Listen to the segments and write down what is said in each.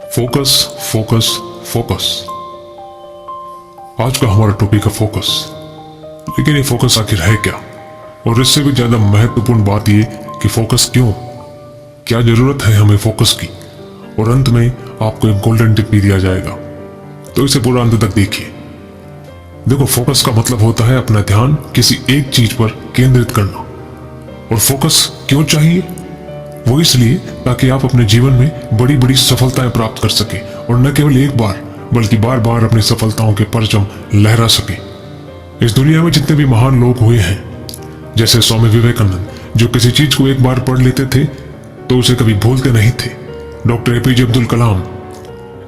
Focus focus focus, आज का हमारा टॉपिक है फोकस। लेकिन ये फोकस आखिर है क्या, और इससे भी ज्यादा महत्वपूर्ण बात ये कि फोकस क्यों, क्या जरूरत है हमें फोकस की, और अंत में आपको एक गोल्डन टिप भी दिया जाएगा। तो इसे पूरा अंत तक देखिए। देखो, फोकस का मतलब होता है अपना ध्यान किसी एक चीज पर केंद्रित करना। और फोकस क्यों चाहिए? वो इसलिए ताकि आप अपने जीवन में बड़ी बड़ी सफलताएं प्राप्त कर सके, और न केवल एक बार बल्कि बार बार अपनी सफलताओं के परचम लहरा सके। इस दुनिया में जितने भी महान लोग हुए हैं, जैसे स्वामी विवेकानंद, जो किसी चीज को एक बार पढ़ लेते थे तो उसे कभी भूलते नहीं थे। डॉक्टर एपीजे अब्दुल कलाम,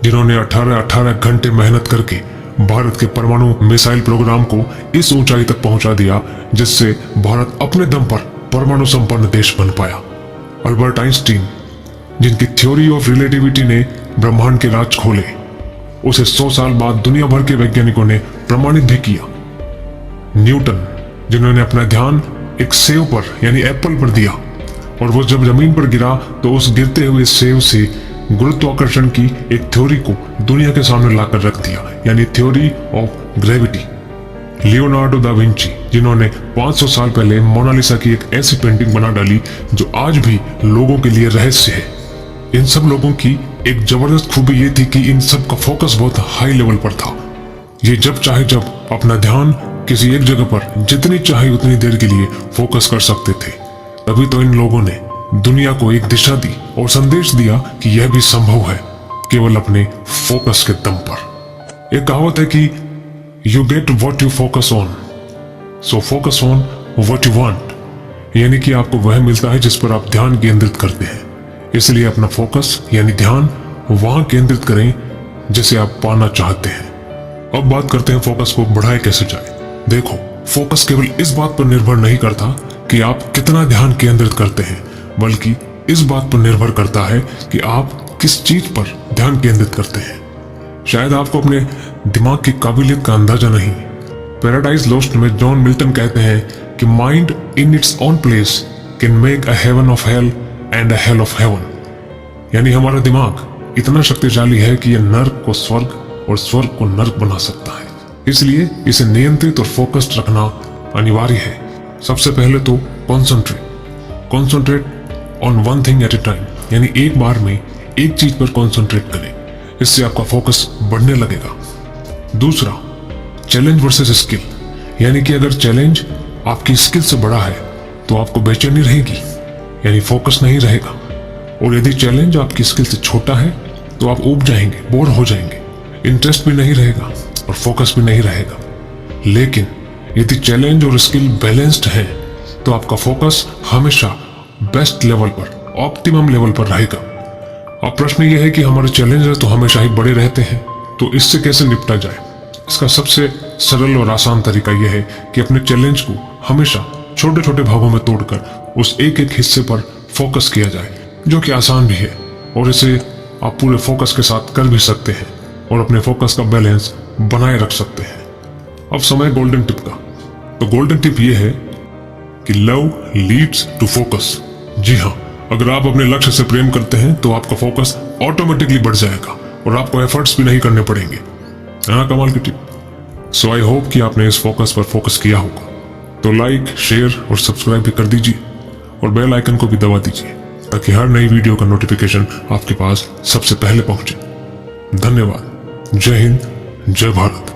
जिन्होंने 18 घंटे मेहनत करके भारत के परमाणु मिसाइल प्रोग्राम को इस ऊंचाई तक पहुंचा दिया जिससे भारत अपने दम पर परमाणु संपन्न देश बन पाया। अल्बर्ट आइंस्टीन, जिनकी थ्योरी ऑफ रिलेटिविटी ने ब्रह्मांड के राज खोले, उसे 100 साल बाद दुनिया भर के वैज्ञानिकों ने प्रमाणित भी किया। न्यूटन, जिन्होंने अपना ध्यान एक सेब पर यानी एप्पल पर दिया, और वो जब जमीन पर गिरा तो उस गिरते हुए सेब से गुरुत्वाकर्षण की एक थ्योरी को दुनिया के सामने लाकर रख दिया, यानी theory of gravity. Leonardo da Vinci, जिन्होंने 500 साल पहले मोनालिसा की एक ऐसी पेंटिंग बना डाली जो आज भी लोगों के लिए रहस्य है। इन सब लोगों की एक जबरदस्त खूबी ये थी कि इन सब का फोकस बहुत हाई लेवल पर था। ये जब चाहे जब अपना ध्यान किसी एक जगह पर जितनी चाहे उतनी देर के लिए फोकस कर सकते थे। तभी तो इन लोगों ने दुनिया को एक दिशा दी और संदेश दिया कि यह भी संभव है केवल अपने फोकस के दम पर। एक कहावत है कि you get what you focus on, so focus on what you want, यानी कि आपको वह मिलता है जिस पर आप ध्यान केंद्रित करते हैं। इसलिए अपना फोकस यानी ध्यान वहां केंद्रित करें जिसे आप पाना चाहते हैं। अब बात करते हैं फोकस को बढ़ाए कैसे जाए। देखो, फोकस केवल इस बात पर निर्भर नहीं करता कि आप कितना ध्यान केंद्रित करते हैं, बल्कि इस बात पर निर्भर करता है कि आप किस चीज पर ध्यान केंद्रित करते हैं। शायद आपको अपने दिमाग की काबिलियत का अंदाजा नहीं। पैराडाइज लॉस्ट में जॉन मिल्टन कहते हैं कि mind in its own place can make a heaven of hell and a hell of heaven, यानी हमारा दिमाग इतना शक्तिशाली है कि यह नर्क को स्वर्ग और स्वर्ग को नर्क बना सकता है। इसलिए इसे नियंत्रित और फोकस्ड रखना अनिवार्य है। सबसे पहले तो concentrate on one thing at A time, यानी एक बार में एक चीज पर कॉन्सेंट्रेट करें। इससे आपका फोकस बढ़ने लगेगा। दूसरा, चैलेंज वर्सेस स्किल, यानी कि अगर चैलेंज आपकी स्किल से बड़ा है तो आपको बेचैनी रहेगी, यानी फोकस नहीं रहेगा। और यदि चैलेंज आपकी स्किल से छोटा है तो आप ऊब जाएंगे, बोर हो जाएंगे, इंटरेस्ट भी नहीं रहेगा और फोकस भी नहीं रहेगा। लेकिन यदि चैलेंज और स्किल बैलेंस्ड है तो आपका फोकस हमेशा बेस्ट लेवल पर, ऑप्टिमम लेवल पर रहेगा। अब प्रश्न यह है कि हमारे चैलेंज तो हमेशा ही बड़े रहते हैं, तो इससे कैसे निपटा जाए। इसका सबसे सरल और आसान तरीका यह है कि अपने चैलेंज को हमेशा छोटे छोटे भागों में तोड़कर उस एक एक हिस्से पर फोकस किया जाए, जो कि आसान भी है, और इसे आप पूरे फोकस के साथ कर भी सकते हैं और अपने फोकस का बैलेंस बनाए रख सकते हैं। अब समय गोल्डन टिप का। तो गोल्डन टिप यह है कि लव लीड्स टू फोकस। जी हाँ, अगर आप अपने लक्ष्य से प्रेम करते हैं तो आपका फोकस ऑटोमेटिकली बढ़ जाएगा और आपको एफर्ट्स भी नहीं करने पड़ेंगे। हाँ, कमाल की टिप। सो आई होप कि आपने इस फोकस पर फोकस किया होगा। तो लाइक, शेयर और सब्सक्राइब भी कर दीजिए, और बेल आइकन को भी दबा दीजिए ताकि हर नई वीडियो का नोटिफिकेशन आपके पास सबसे पहले पहुंचे। धन्यवाद। जय हिंद, जय भारत।